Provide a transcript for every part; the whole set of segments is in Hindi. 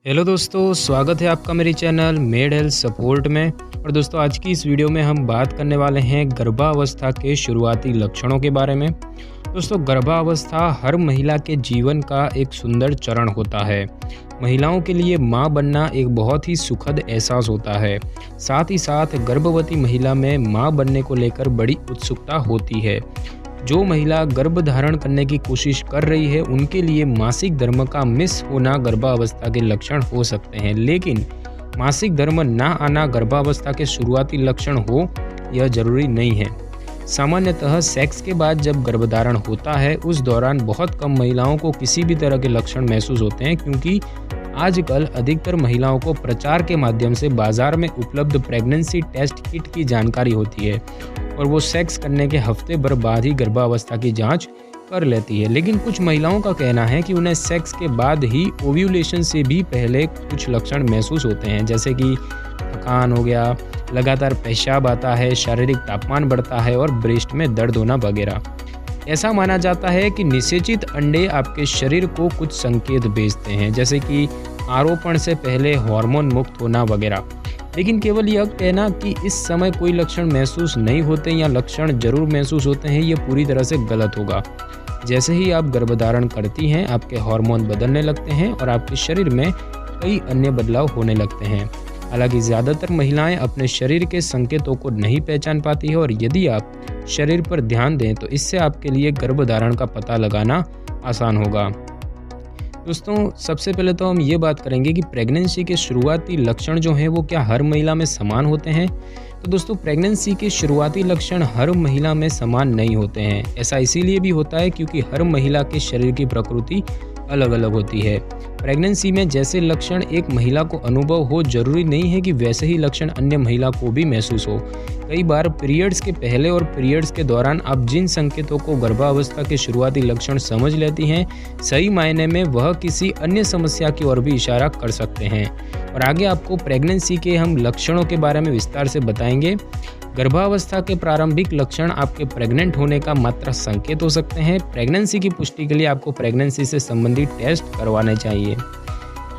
हेलो दोस्तों, स्वागत है आपका मेरे चैनल मेड हेल्थ सपोर्ट में। और दोस्तों, आज की इस वीडियो में हम बात करने वाले हैं गर्भावस्था के शुरुआती लक्षणों के बारे में। दोस्तों, गर्भावस्था हर महिला के जीवन का एक सुंदर चरण होता है। महिलाओं के लिए मां बनना एक बहुत ही सुखद एहसास होता है। साथ ही साथ गर्भवती महिला में मां बनने को लेकर बड़ी उत्सुकता होती है। जो महिला गर्भ धारण करने की कोशिश कर रही है उनके लिए मासिक धर्म का मिस होना गर्भावस्था के लक्षण हो सकते हैं, लेकिन मासिक धर्म ना आना गर्भावस्था के शुरुआती लक्षण हो यह जरूरी नहीं है। सामान्यतः सेक्स के बाद जब गर्भधारण होता है उस दौरान बहुत कम महिलाओं को किसी भी तरह के लक्षण महसूस होते हैं, क्योंकि आजकल अधिकतर महिलाओं को प्रचार के माध्यम से बाजार में उपलब्ध प्रेगनेंसी टेस्ट किट की जानकारी होती है और वो सेक्स करने के हफ्ते भर बाद ही गर्भावस्था की जांच कर लेती है। लेकिन कुछ महिलाओं का कहना है कि उन्हें सेक्स के बाद ही ओव्यूलेशन से भी पहले कुछ लक्षण महसूस होते हैं, जैसे कि थकान हो गया, लगातार पेशाब आता है, शारीरिक तापमान बढ़ता है और ब्रेस्ट में दर्द होना वगैरह। ऐसा माना जाता है कि निषेचित अंडे आपके शरीर को कुछ संकेत भेजते हैं, जैसे कि आरोपण से पहले हार्मोन मुक्त होना वगैरह। लेकिन केवल यह कहना कि इस समय कोई लक्षण महसूस नहीं होते या लक्षण जरूर महसूस होते हैं, ये पूरी तरह से गलत होगा। जैसे ही आप गर्भधारण करती हैं, आपके हार्मोन बदलने लगते हैं और आपके शरीर में कई अन्य बदलाव होने लगते हैं। हालांकि ज़्यादातर महिलाएं अपने शरीर के संकेतों को नहीं पहचान पाती है और यदि आप शरीर पर ध्यान दें तो इससे आपके लिए गर्भधारण का पता लगाना आसान होगा। दोस्तों, सबसे पहले तो हम ये बात करेंगे कि प्रेगनेंसी के शुरुआती लक्षण जो हैं वो क्या हर महिला में समान होते हैं। तो दोस्तों, प्रेगनेंसी के शुरुआती लक्षण हर महिला में समान नहीं होते हैं। ऐसा इसीलिए भी होता है क्योंकि हर महिला के शरीर की प्रकृति अलग अलग होती है। प्रेगनेंसी में जैसे लक्षण एक महिला को अनुभव हो, जरूरी नहीं है कि वैसे ही लक्षण अन्य महिला को भी महसूस हो। कई बार पीरियड्स के पहले और पीरियड्स के दौरान आप जिन संकेतों को गर्भावस्था के शुरुआती लक्षण समझ लेती हैं, सही मायने में वह किसी अन्य समस्या की ओर भी इशारा कर सकते हैं। और आगे आपको प्रेगनेंसी के हम लक्षणों के बारे में विस्तार से बताएंगे। गर्भावस्था के प्रारंभिक लक्षण आपके प्रेग्नेंट होने का मात्र संकेत हो सकते हैं। प्रेगनेंसी की पुष्टि के लिए आपको प्रेगनेंसी से संबंधित टेस्ट करवाने चाहिए।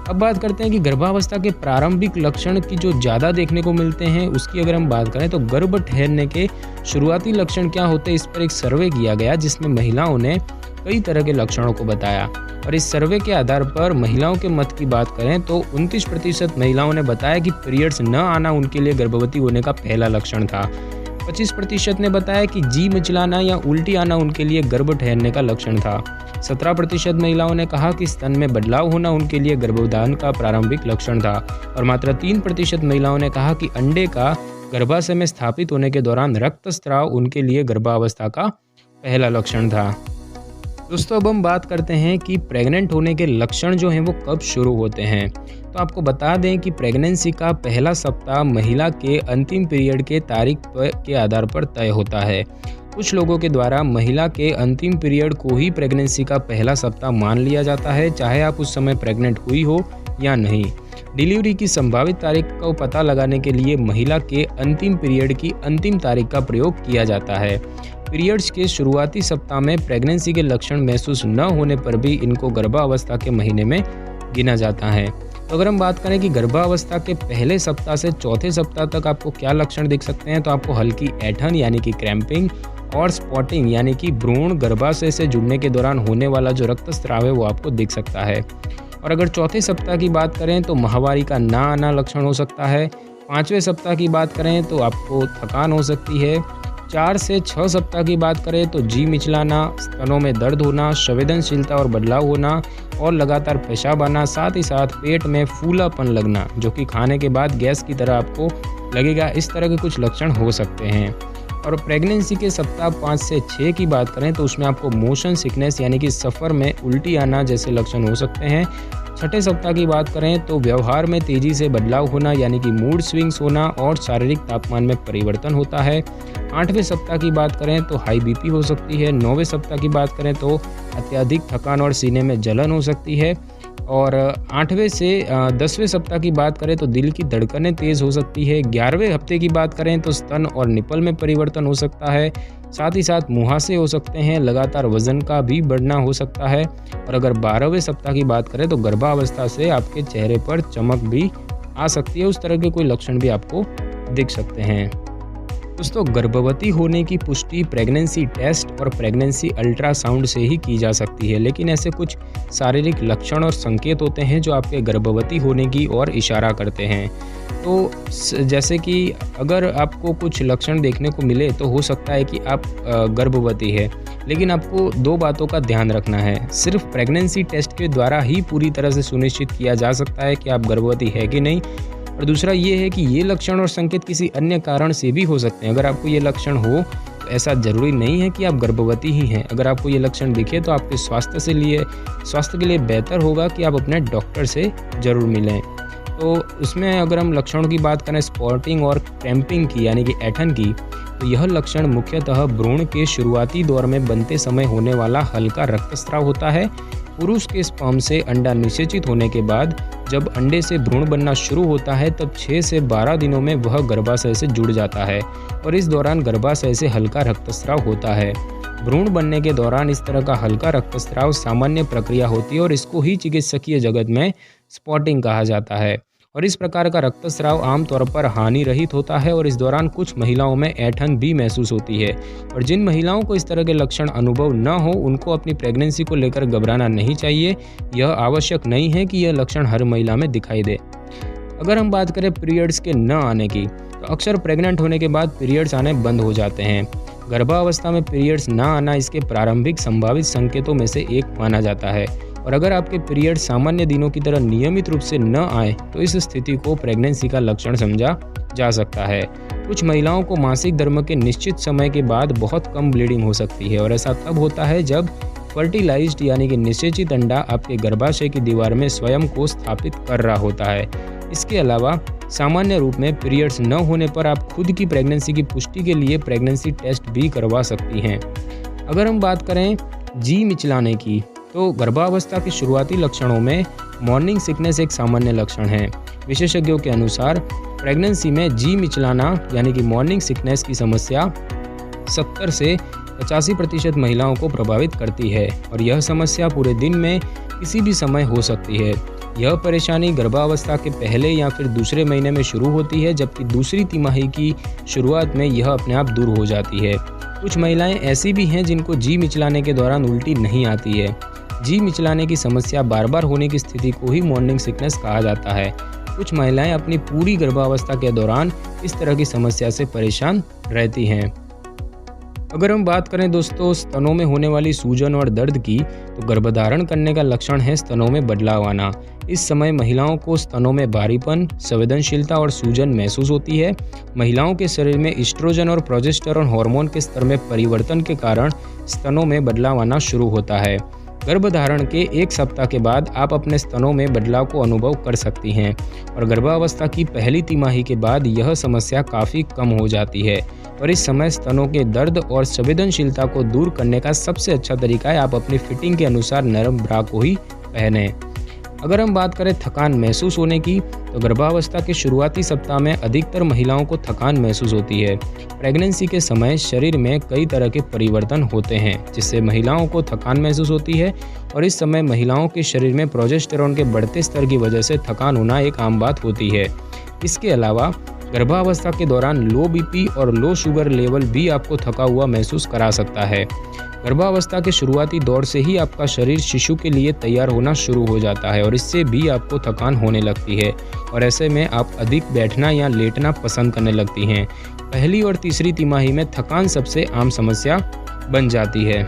अब बात करते हैं कि गर्भावस्था के प्रारंभिक लक्षण की जो ज़्यादा देखने को मिलते हैं उसकी अगर हम बात करें तो गर्भ ठहरने के शुरुआती लक्षण क्या होते हैं, इस पर एक सर्वे किया गया जिसमें महिलाओं ने कई तरह के लक्षणों को बताया। और इस सर्वे के आधार पर महिलाओं के मत की बात करें तो 29% महिलाओं ने बताया कि पीरियड्स न आना उनके लिए गर्भवती होने का पहला लक्षण था। 25% ने बताया कि जी मिचलाना या उल्टी आना उनके लिए गर्भ ठहरने का लक्षण था। 17% महिलाओं ने कहा कि स्तन में बदलाव होना उनके लिए गर्भाधान का प्रारंभिक लक्षण था। और मात्र 3% महिलाओं ने कहा कि अंडे का गर्भाशय में स्थापित होने के दौरान रक्तस्राव उनके लिए गर्भावस्था का पहला लक्षण था। दोस्तों, अब हम बात करते हैं कि प्रेग्नेंट होने के लक्षण जो हैं वो कब शुरू होते हैं। तो आपको बता दें कि प्रेगनेंसी का पहला सप्ताह महिला के अंतिम पीरियड के तारीख के आधार पर तय होता है। कुछ लोगों के द्वारा महिला के अंतिम पीरियड को ही प्रेगनेंसी का पहला सप्ताह मान लिया जाता है, चाहे आप उस समय प्रेग्नेंट हुई हो या नहीं। डिलीवरी की संभावित तारीख का पता लगाने के लिए महिला के अंतिम पीरियड की अंतिम तारीख का प्रयोग किया जाता है। पीरियड्स के शुरुआती सप्ताह में प्रेगनेंसी के लक्षण महसूस न होने पर भी इनको गर्भावस्था के महीने में गिना जाता है। तो अगर हम बात करें कि गर्भावस्था के पहले सप्ताह से चौथे सप्ताह तक आपको क्या लक्षण दिख सकते हैं, तो आपको हल्की ऐंठन यानी कि क्रैम्पिंग और स्पॉटिंग यानी कि भ्रूण गर्भाशय से जुड़ने के दौरान होने वाला जो रक्तस्राव है वो आपको दिख सकता है। और अगर चौथे सप्ताह की बात करें तो माहवारी का ना आना लक्षण हो सकता है। 5वें सप्ताह की बात करें तो आपको थकान हो सकती है। 4 से 6 सप्ताह की बात करें तो जी मिचलाना, स्तनों में दर्द होना, संवेदनशीलता और बदलाव होना और लगातार पेशाब आना, साथ ही साथ पेट में फूलापन लगना जो कि खाने के बाद गैस की तरह आपको लगेगा, इस तरह के कुछ लक्षण हो सकते हैं। और प्रेगनेंसी के सप्ताह 5 से 6 की बात करें तो उसमें आपको मोशन सिकनेस यानी कि सफ़र में उल्टी आना जैसे लक्षण हो सकते हैं। 6ठे सप्ताह की बात करें तो व्यवहार में तेज़ी से बदलाव होना यानी कि मूड स्विंग्स होना और शारीरिक तापमान में परिवर्तन होता है। 8वें सप्ताह की बात करें तो हाई बीपी हो सकती है। 9वें सप्ताह की बात करें तो अत्यधिक थकान और सीने में जलन हो सकती है। और 8वें से 10वें सप्ताह की बात करें तो दिल की धड़कनें तेज़ हो सकती है। 11वें हफ्ते की बात करें तो स्तन और निपल में परिवर्तन हो सकता है। साथ ही साथ मुहासे हो सकते हैं, लगातार वजन का भी बढ़ना हो सकता है। और अगर 12वें सप्ताह की बात करें तो गर्भावस्था से आपके चेहरे पर चमक भी आ सकती है, उस तरह के कोई लक्षण भी आपको दिख सकते हैं। दोस्तों, गर्भवती होने की पुष्टि प्रेगनेंसी टेस्ट और प्रेगनेंसी अल्ट्रासाउंड से ही की जा सकती है, लेकिन ऐसे कुछ शारीरिक लक्षण और संकेत होते हैं जो आपके गर्भवती होने की ओर इशारा करते हैं। तो जैसे कि अगर आपको कुछ लक्षण देखने को मिले तो हो सकता है कि आप गर्भवती है, लेकिन आपको 2 बातों का ध्यान रखना है। सिर्फ प्रेगनेंसी टेस्ट के द्वारा ही पूरी तरह से सुनिश्चित किया जा सकता है कि आप गर्भवती है कि नहीं, और दूसरा ये है कि ये लक्षण और संकेत किसी अन्य कारण से भी हो सकते हैं। अगर आपको ये लक्षण हो तो ऐसा ज़रूरी नहीं है कि आप गर्भवती ही हैं। अगर आपको ये लक्षण दिखे तो आपके स्वास्थ्य के लिए बेहतर होगा कि आप अपने डॉक्टर से ज़रूर मिलें। तो उसमें अगर हम लक्षणों की बात करें स्पॉटिंग और क्रैम्पिंग की, यानी कि ऐंठन की, तो यह लक्षण मुख्यतः भ्रूण के शुरुआती दौर में बनते समय होने वाला हल्का रक्तस्राव होता है। पुरुष के स्पर्म से अंडा निषेचित होने के बाद जब अंडे से भ्रूण बनना शुरू होता है तब 6 से 12 दिनों में वह गर्भाशय से जुड़ जाता है और इस दौरान गर्भाशय से हल्का रक्तस्राव होता है। भ्रूण बनने के दौरान इस तरह का हल्का रक्तस्राव सामान्य प्रक्रिया होती है और इसको ही चिकित्सकीय जगत में स्पॉटिंग कहा जाता है। और इस प्रकार का रक्तस्राव आमतौर पर हानि रहित होता है और इस दौरान कुछ महिलाओं में ऐंठन भी महसूस होती है। और जिन महिलाओं को इस तरह के लक्षण अनुभव न हो उनको अपनी प्रेगनेंसी को लेकर घबराना नहीं चाहिए। यह आवश्यक नहीं है कि यह लक्षण हर महिला में दिखाई दे। अगर हम बात करें पीरियड्स के न आने की, तो अक्सर प्रेग्नेंट होने के बाद पीरियड्स आने बंद हो जाते हैं। गर्भावस्था में पीरियड्स न आना इसके प्रारंभिक संभावित संकेतों में से एक माना जाता है। और अगर आपके पीरियड सामान्य दिनों की तरह नियमित रूप से न आए तो इस स्थिति को प्रेगनेंसी का लक्षण समझा जा सकता है। कुछ महिलाओं को मासिक धर्म के निश्चित समय के बाद बहुत कम ब्लीडिंग हो सकती है और ऐसा तब होता है जब फर्टिलाइज्ड यानी कि निषेचित अंडा आपके गर्भाशय की दीवार में स्वयं को स्थापित कर रहा होता है। इसके अलावा सामान्य रूप में पीरियड्स न होने पर आप खुद की प्रेगनेंसी की पुष्टि के लिए प्रेगनेंसी टेस्ट भी करवा सकती हैं। अगर हम बात करें जी मिचलाने की, तो गर्भावस्था के शुरुआती लक्षणों में मॉर्निंग सिकनेस एक सामान्य लक्षण है। विशेषज्ञों के अनुसार प्रेगनेंसी में जी मिचलाना यानी कि मॉर्निंग सिकनेस की समस्या 70 से 85% महिलाओं को प्रभावित करती है और यह समस्या पूरे दिन में किसी भी समय हो सकती है। यह परेशानी गर्भावस्था के पहले या फिर दूसरे महीने में शुरू होती है, जबकि दूसरी तिमाही की शुरुआत में यह अपने आप दूर हो जाती है। कुछ महिलाएं ऐसी भी हैं जिनको जी मिचलाने के दौरान उल्टी नहीं आती है। जी मिचलाने की समस्या बार बार होने की स्थिति को ही मॉर्निंग सिकनेस कहा जाता है। कुछ महिलाएं अपनी पूरी गर्भावस्था के दौरान इस तरह की समस्या से परेशान रहती हैं। अगर हम बात करें दोस्तों स्तनों में होने वाली सूजन और दर्द की, तो गर्भधारण करने का लक्षण है स्तनों में बदलाव आना। इस समय महिलाओं को स्तनों में भारीपन, संवेदनशीलता और सूजन महसूस होती है। महिलाओं के शरीर में एस्ट्रोजन और प्रोजेस्टेरोन हार्मोन के स्तर में परिवर्तन के कारण स्तनों में बदलाव आना शुरू होता है। गर्भधारण के 1 सप्ताह के बाद आप अपने स्तनों में बदलाव को अनुभव कर सकती हैं और गर्भावस्था की पहली तिमाही के बाद यह समस्या काफ़ी कम हो जाती है। और इस समय स्तनों के दर्द और संवेदनशीलता को दूर करने का सबसे अच्छा तरीका है आप अपनी फिटिंग के अनुसार नरम ब्रा को ही पहनें। अगर हम बात करें थकान महसूस होने की, तो गर्भावस्था के शुरुआती सप्ताह में अधिकतर महिलाओं को थकान महसूस होती है। प्रेगनेंसी के समय शरीर में कई तरह के परिवर्तन होते हैं जिससे महिलाओं को थकान महसूस होती है और इस समय महिलाओं के शरीर में प्रोजेस्टेरोन के बढ़ते स्तर की वजह से थकान होना एक आम बात होती है। इसके अलावा गर्भावस्था के दौरान लो बीपी और लो शुगर लेवल भी आपको थका हुआ महसूस करा सकता है। गर्भावस्था के शुरुआती दौर से ही आपका शरीर शिशु के लिए तैयार होना शुरू हो जाता है और इससे भी आपको थकान होने लगती है और ऐसे में आप अधिक बैठना या लेटना पसंद करने लगती हैं। पहली और तीसरी तिमाही में थकान सबसे आम समस्या बन जाती है।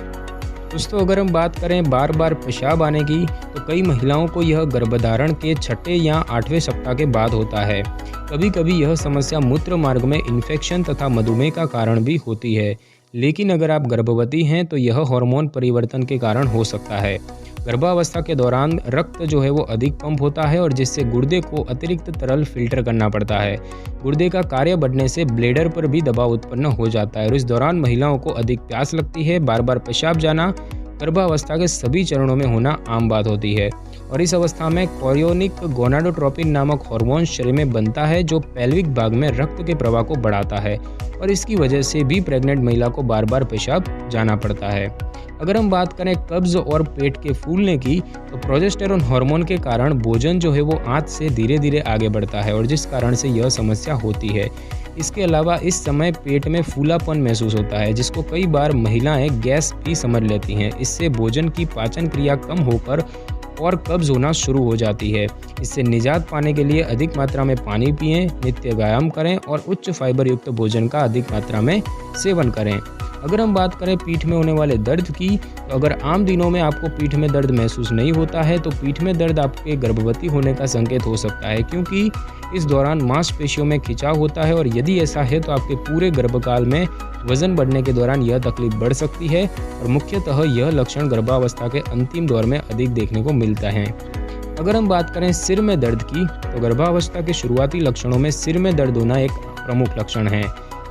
दोस्तों, अगर हम बात करें बार बार पेशाब आने की, तो कई महिलाओं को यह गर्भधारण के 6ठे या 8वें सप्ताह के बाद होता है। कभी कभी यह समस्या मूत्र मार्ग में इन्फेक्शन तथा मधुमेह का कारण भी होती है, लेकिन अगर आप गर्भवती हैं तो यह हार्मोन परिवर्तन के कारण हो सकता है। गर्भावस्था के दौरान रक्त जो है वो अधिक पंप होता है और जिससे गुर्दे को अतिरिक्त तरल फिल्टर करना पड़ता है। गुर्दे का कार्य बढ़ने से ब्लैडर पर भी दबाव उत्पन्न हो जाता है और इस दौरान महिलाओं को अधिक प्यास लगती है। बार बार पेशाब जाना गर्भावस्था के सभी चरणों में होना आम बात होती है और इस अवस्था में कोरियोनिक गोनाडोट्रोपिन नामक हार्मोन शरीर में बनता है जो पेल्विक भाग में रक्त के प्रवाह को बढ़ाता है और इसकी वजह से भी प्रेग्नेंट महिला को बार बार पेशाब जाना पड़ता है। अगर हम बात करें कब्ज और पेट के फूलने की, तो प्रोजेस्टेरोन हार्मोन के कारण भोजन जो है वो आंत से धीरे धीरे आगे बढ़ता है और जिस कारण से यह समस्या होती है। इसके अलावा इस समय पेट में फूलापन महसूस होता है जिसको कई बार महिलाएं गैस भी समझ लेती हैं। इससे भोजन की पाचन क्रिया कम होकर और कब्ज होना शुरू हो जाती है। इससे निजात पाने के लिए अधिक मात्रा में पानी पिएं, नित्य व्यायाम करें और उच्च फाइबर युक्त भोजन का अधिक मात्रा में सेवन करें। अगर हम बात करें पीठ में होने वाले दर्द की, तो अगर आम दिनों में आपको पीठ में दर्द महसूस नहीं होता है तो पीठ में दर्द आपके गर्भवती होने का संकेत हो सकता है, क्योंकि इस दौरान मांसपेशियों में खिंचाव होता है और यदि ऐसा है तो आपके पूरे गर्भकाल में वजन बढ़ने के दौरान यह तकलीफ बढ़ सकती है और मुख्यतः यह लक्षण गर्भावस्था के अंतिम दौर में अधिक देखने को मिलता है। अगर हम बात करें सिर में दर्द की, तो गर्भावस्था के शुरुआती लक्षणों में सिर में दर्द होना एक प्रमुख लक्षण है।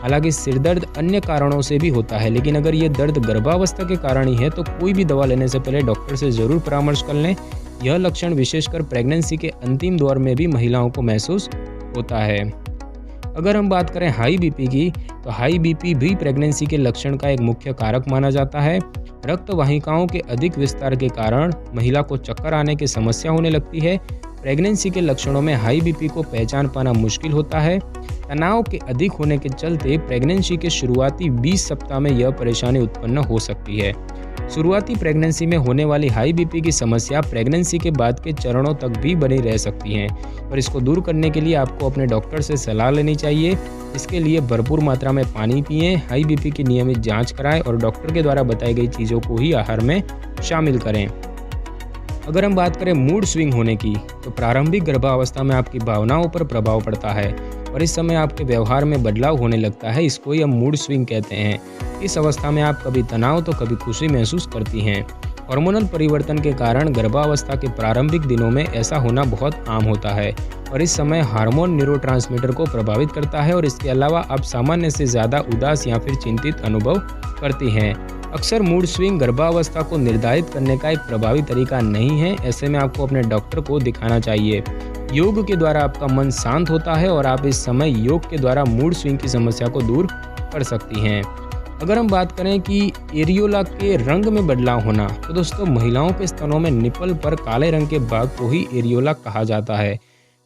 हालांकि सिर दर्द अन्य कारणों से भी होता है, लेकिन अगर ये दर्द गर्भावस्था के कारण ही है तो कोई भी दवा लेने से पहले डॉक्टर से ज़रूर परामर्श कर लें। यह लक्षण विशेषकर प्रेगनेंसी के अंतिम दौर में भी महिलाओं को महसूस होता है। अगर हम बात करें हाई बीपी की, तो हाई बीपी भी प्रेगनेंसी के लक्षण का एक मुख्य कारक माना जाता है। रक्त वाहिकाओं के अधिक विस्तार के कारण महिला को चक्कर आने की समस्या होने लगती है। प्रेगनेंसी के लक्षणों में हाई बीपी को पहचान पाना मुश्किल होता है। तनाव के अधिक होने के चलते प्रेगनेंसी के शुरुआती 20 सप्ताह में यह परेशानी उत्पन्न हो सकती है। शुरुआती प्रेगनेंसी में होने वाली हाई बीपी की समस्या प्रेगनेंसी के बाद के चरणों तक भी बनी रह सकती है और इसको दूर करने के लिए आपको अपने डॉक्टर से सलाह लेनी चाहिए। इसके लिए भरपूर मात्रा में पानी पिएं, हाई बीपी की नियमित जांच कराएं और डॉक्टर के द्वारा बताई गई चीज़ों को ही आहार में शामिल करें। अगर हम बात करें मूड स्विंग होने की, तो प्रारंभिक गर्भावस्था में आपकी भावनाओं पर प्रभाव पड़ता है और इस समय आपके व्यवहार में बदलाव होने लगता है। इसको ही हम मूड स्विंग कहते हैं। इस अवस्था में आप कभी तनाव तो कभी खुशी महसूस करती हैं। हार्मोनल परिवर्तन के कारण गर्भावस्था के प्रारंभिक दिनों में ऐसा होना बहुत आम होता है और इस समय हार्मोन न्यूरोट्रांसमीटर को प्रभावित करता है और इसके अलावा आप सामान्य से ज़्यादा उदास या फिर चिंतित अनुभव करती हैं। अक्सर मूड स्विंग गर्भावस्था को निर्धारित करने का एक प्रभावी तरीका नहीं है। ऐसे में आपको अपने डॉक्टर को दिखाना चाहिए। योग के द्वारा आपका मन शांत होता है और आप इस समय योग के द्वारा मूड स्विंग की समस्या को दूर कर सकती हैं। अगर हम बात करें कि एरियोला के रंग में बदलाव होना, तो दोस्तों महिलाओं के स्तनों में निपल पर काले रंग के भाग को ही एरियोला कहा जाता है।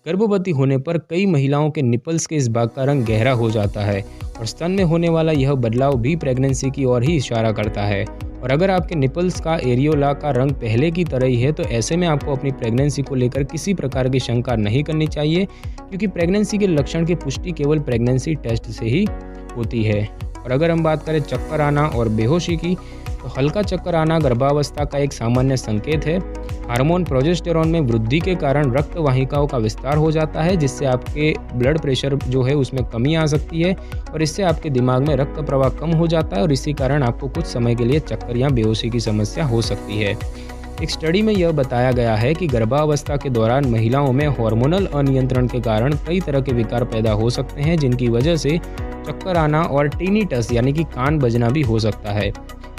गर्भवती होने पर कई महिलाओं के निपल्स के इस भाग का रंग गहरा हो जाता है और स्तन में होने वाला यह बदलाव भी प्रेगनेंसी की ओर ही इशारा करता है। और अगर आपके निपल्स का एरियोला का रंग पहले की तरह ही है तो ऐसे में आपको अपनी प्रेगनेंसी को लेकर किसी प्रकार की शंका नहीं करनी चाहिए, क्योंकि प्रेगनेंसी के लक्षण की पुष्टि केवल प्रेगनेंसी टेस्ट से ही होती है। और अगर हम बात करें चक्कर आना और बेहोशी की, तो हल्का चक्कर आना गर्भावस्था का एक सामान्य संकेत है। हार्मोन प्रोजेस्टेरोन में वृद्धि के कारण रक्त वाहिकाओं का विस्तार हो जाता है, जिससे आपके ब्लड प्रेशर जो है उसमें कमी आ सकती है और इससे आपके दिमाग में रक्त प्रवाह कम हो जाता है और इसी कारण आपको कुछ समय के लिए चक्कर या बेहोशी की समस्या हो सकती है। एक स्टडी में यह बताया गया है कि गर्भावस्था के दौरान महिलाओं में हार्मोनल अनियंत्रण के कारण कई तरह के विकार पैदा हो सकते हैं, जिनकी वजह से चक्कर आना और टिनिटस यानी कि कान बजना भी हो सकता है।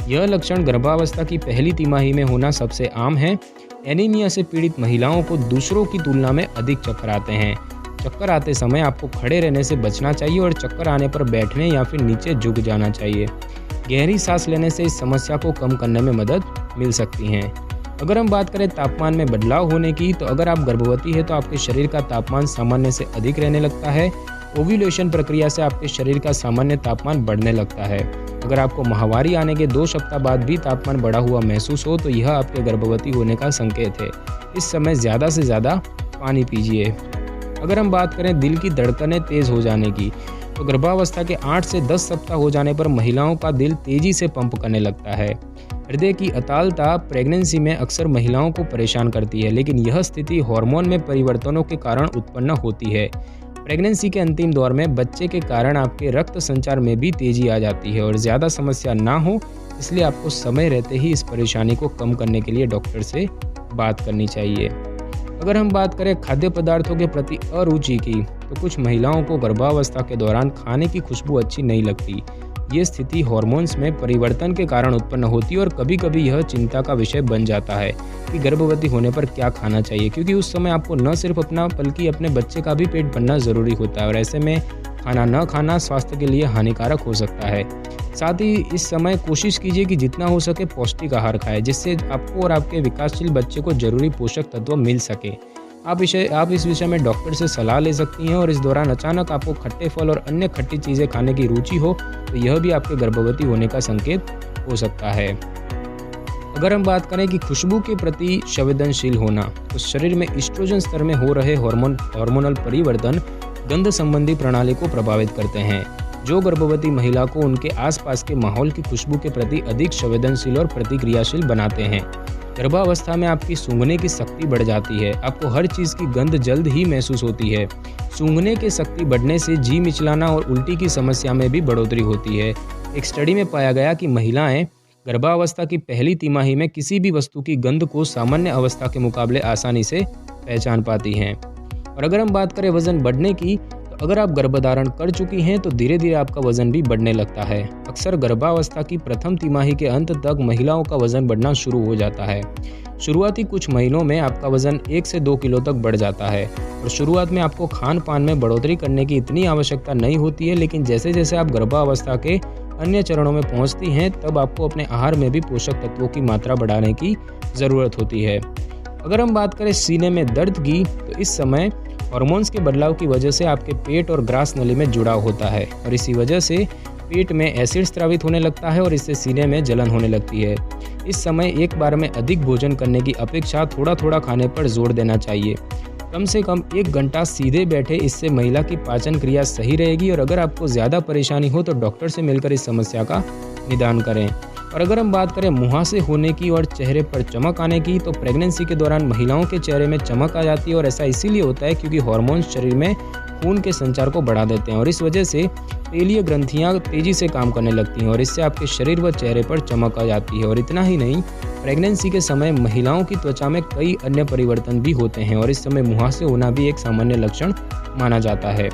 यह लक्षण गर्भावस्था की पहली तिमाही में होना सबसे आम है। एनीमिया से पीड़ित महिलाओं को दूसरों की तुलना में अधिक चक्कर आते हैं। चक्कर आते समय आपको खड़े रहने से बचना चाहिए और चक्कर आने पर बैठने या फिर नीचे झुक जाना चाहिए। गहरी सांस लेने से इस समस्या को कम करने में मदद मिल सकती है। अगर हम बात करें तापमान में बदलाव होने की, तो अगर आप गर्भवती है तो आपके शरीर का तापमान सामान्य से अधिक रहने लगता है। ओव्यूलेशन प्रक्रिया से आपके शरीर का सामान्य तापमान बढ़ने लगता है। अगर आपको माहवारी आने के 2 सप्ताह बाद भी तापमान बढ़ा हुआ महसूस हो तो यह आपके गर्भवती होने का संकेत है। इस समय ज़्यादा से ज़्यादा पानी पीजिए। अगर हम बात करें दिल की धड़कनें तेज़ हो जाने की, तो गर्भावस्था के 8 से 10 सप्ताह हो जाने पर महिलाओं का दिल तेज़ी से पंप करने लगता है। हृदय की अतालता प्रेगनेंसी में अक्सर महिलाओं को परेशान करती है, लेकिन यह स्थिति हार्मोन में परिवर्तनों के कारण उत्पन्न होती है। प्रेगनेंसी के अंतिम दौर में बच्चे के कारण आपके रक्त संचार में भी तेजी आ जाती है और ज़्यादा समस्या ना हो, इसलिए आपको समय रहते ही इस परेशानी को कम करने के लिए डॉक्टर से बात करनी चाहिए। अगर हम बात करें खाद्य पदार्थों के प्रति अरुचि की, तो कुछ महिलाओं को गर्भावस्था के दौरान खाने की खुशबू अच्छी नहीं लगती। ये स्थिति हार्मोन्स में परिवर्तन के कारण उत्पन्न होती है और कभी कभी यह चिंता का विषय बन जाता है कि गर्भवती होने पर क्या खाना चाहिए, क्योंकि उस समय आपको न सिर्फ अपना बल्कि अपने बच्चे का भी पेट भरना ज़रूरी होता है और ऐसे में खाना न खाना स्वास्थ्य के लिए हानिकारक हो सकता है। साथ ही इस समय कोशिश कीजिए कि जितना हो सके पौष्टिक आहार खाएं, जिससे आपको और आपके विकासशील बच्चे को जरूरी पोषक तत्व मिल सके। आप इस विषय में डॉक्टर से सलाह ले सकती हैं और इस दौरान अचानक आपको खट्टे फल और अन्य खट्टी चीज़ें खाने की रुचि हो तो यह भी आपके गर्भवती होने का संकेत हो सकता है। अगर हम बात करें कि खुशबू के प्रति संवेदनशील होना, तो शरीर में ईस्ट्रोजन स्तर में हो रहे हार्मोनल परिवर्तन गंध संबंधी प्रणाली को प्रभावित करते हैं, जो गर्भवती महिला को उनके आसपास के माहौल की खुशबू के प्रति अधिक संवेदनशील और प्रतिक्रियाशील बनाते हैं। गर्भावस्था में आपकी सूंघने की शक्ति बढ़ जाती है, आपको हर चीज़ की गंध जल्द ही महसूस होती है। सूंघने की शक्ति बढ़ने से जी मिचलाना और उल्टी की समस्या में भी बढ़ोतरी होती है। एक स्टडी में पाया गया कि महिलाएं गर्भावस्था की पहली तिमाही में किसी भी वस्तु की गंध को सामान्य अवस्था के मुकाबले आसानी से पहचान पाती हैं। और अगर हम बात करें वजन बढ़ने की, तो अगर आप गर्भधारण कर चुकी हैं तो धीरे धीरे आपका वजन भी बढ़ने लगता है। अक्सर गर्भावस्था की प्रथम तिमाही के अंत तक महिलाओं का वजन बढ़ना शुरू हो जाता है। शुरुआती कुछ महीनों में आपका वजन 1 से 2 किलो तक बढ़ जाता है और शुरुआत में आपको खान पान में बढ़ोतरी करने की इतनी आवश्यकता नहीं होती है, लेकिन जैसे जैसे आप गर्भावस्था के अन्य चरणों में पहुंचती हैं तब आपको अपने आहार में भी पोषक तत्वों की मात्रा बढ़ाने की ज़रूरत होती है। अगर हम बात करें सीने में दर्द की, तो इस समय हार्मोन्स के बदलाव की वजह से आपके पेट और ग्रास नली में जुड़ाव होता है और इसी वजह से पेट में एसिड स्रावित होने लगता है और इससे सीने में जलन होने लगती है। इस समय एक बार में अधिक भोजन करने की अपेक्षा थोड़ा थोड़ा खाने पर जोर देना चाहिए। कम से कम 1 घंटा सीधे बैठे, इससे महिला की पाचन क्रिया सही रहेगी और अगर आपको ज़्यादा परेशानी हो तो डॉक्टर से मिलकर इस समस्या का निदान करें। और अगर हम बात करें मुहासे होने की और चेहरे पर चमक आने की, तो प्रेगनेंसी के दौरान महिलाओं के चेहरे में चमक आ जाती है और ऐसा इसीलिए होता है क्योंकि हार्मोन्स शरीर में खून के संचार को बढ़ा देते हैं और इस वजह से तेलीय ग्रंथियां तेजी से काम करने लगती हैं और इससे आपके शरीर व चेहरे पर चमक आ जाती है। और इतना ही नहीं, प्रेगनेंसी के समय महिलाओं की त्वचा में कई अन्य परिवर्तन भी होते हैं और इस समय मुहासे होना भी एक सामान्य लक्षण माना जाता है।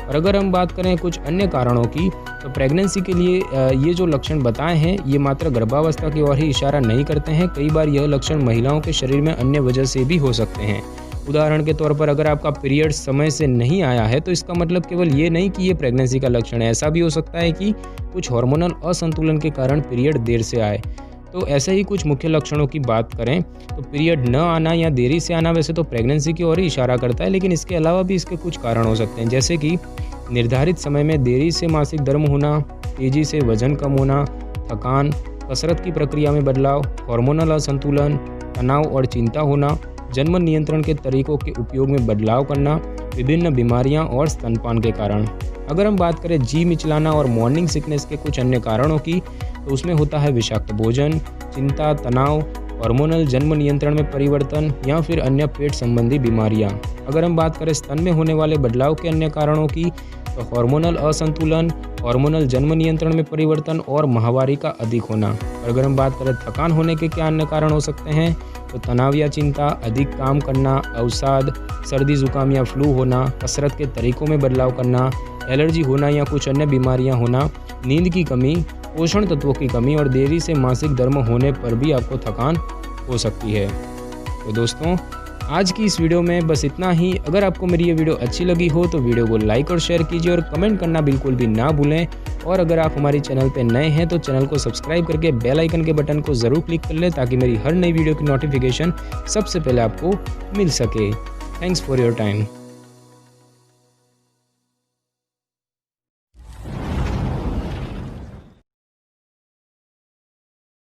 और अगर हम बात करें कुछ अन्य कारणों की, तो प्रेगनेंसी के लिए ये जो लक्षण बताए हैं ये मात्र गर्भावस्था की ओर ही इशारा नहीं करते हैं। कई बार यह लक्षण महिलाओं के शरीर में अन्य वजह से भी हो सकते हैं। उदाहरण के तौर पर अगर आपका पीरियड समय से नहीं आया है तो इसका मतलब केवल ये नहीं कि ये प्रेगनेंसी का लक्षण है। ऐसा भी हो सकता है कि कुछ हार्मोनल असंतुलन के कारण पीरियड देर से आए। तो ऐसे ही कुछ मुख्य लक्षणों की बात करें तो पीरियड न आना या देरी से आना वैसे तो प्रेगनेंसी की ओर ही इशारा करता है, लेकिन इसके अलावा भी इसके कुछ कारण हो सकते हैं, जैसे कि निर्धारित समय में देरी से मासिक धर्म होना, तेजी से वजन कम होना, थकान, कसरत की प्रक्रिया में बदलाव, हार्मोनल असंतुलन, तनाव और चिंता होना, जन्म नियंत्रण के तरीकों के उपयोग में बदलाव करना, विभिन्न बीमारियां और स्तनपान के कारण। अगर हम बात करें जी मिचलाना और मॉर्निंग सिकनेस के कुछ अन्य कारणों की, तो उसमें होता है विषाक्त भोजन, चिंता, तनाव, हार्मोनल जन्म नियंत्रण में परिवर्तन या फिर अन्य पेट संबंधी बीमारियां। अगर हम बात करें स्तन में होने वाले बदलाव के अन्य कारणों की, तो हार्मोनल असंतुलन, हार्मोनल जन्म नियंत्रण में परिवर्तन और माहवारी का अधिक होना। और अगर हम बात करें थकान होने के क्या अन्य कारण हो सकते हैं, तो तनाव या चिंता, अधिक काम करना, अवसाद, सर्दी जुकाम या फ्लू होना, कसरत के तरीकों में बदलाव करना, एलर्जी होना या कुछ अन्य बीमारियां होना, नींद की कमी, पोषण तत्वों की कमी और देरी से मासिक धर्म होने पर भी आपको थकान हो सकती है। तो दोस्तों, आज की इस वीडियो में बस इतना ही। अगर आपको मेरी ये वीडियो अच्छी लगी हो तो वीडियो को लाइक और शेयर कीजिए और कमेंट करना बिल्कुल भी ना भूलें। और अगर आप हमारे चैनल पे नए हैं तो चैनल को सब्सक्राइब करके बेल आइकन के बटन को ज़रूर क्लिक कर लें ताकि मेरी हर नई वीडियो की नोटिफिकेशन सबसे पहले आपको मिल सके। Thanks for your time.